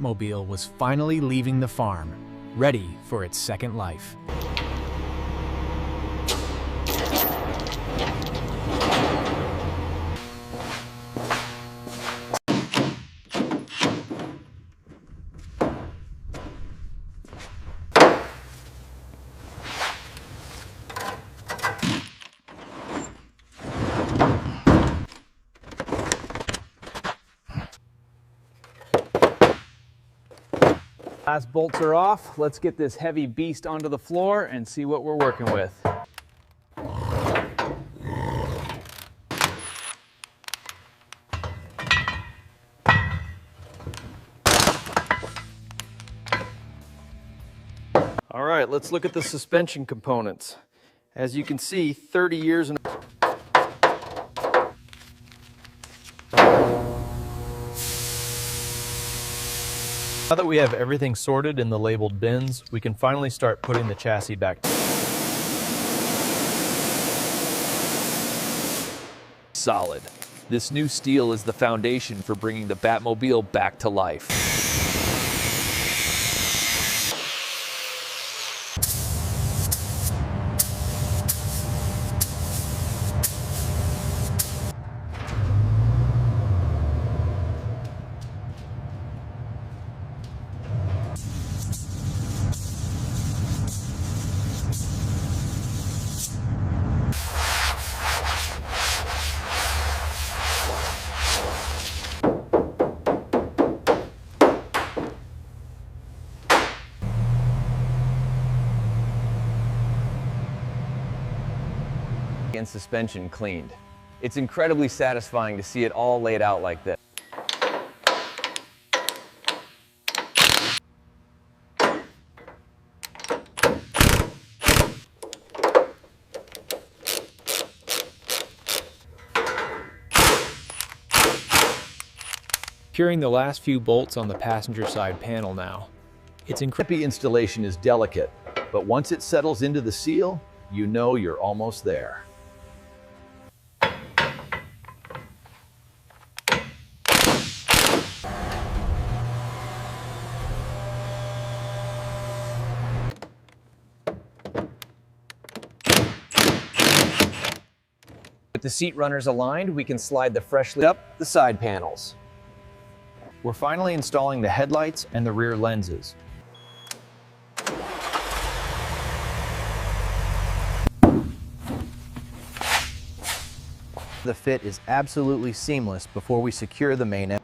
Batmobile was finally leaving the farm, ready for its second life. Last bolts are off. Let's get this heavy beast onto the floor and see what we're working with. All right, let's look at the suspension components. As you can see, 30 years in Now that we have everything sorted in the labeled bins, we can finally start putting the chassis back. Solid. This new steel is the foundation for bringing the Batmobile back to life. And suspension cleaned. It's incredibly satisfying to see it all laid out like this. Securing the last few bolts on the passenger side panel now. It's incredible. The installation is delicate, but once it settles into the seal, you know you're almost there. With the seat runners aligned, we can slide the freshly up the side panels. We're finally installing the headlights and the rear lenses. The fit is absolutely seamless before we secure the main end.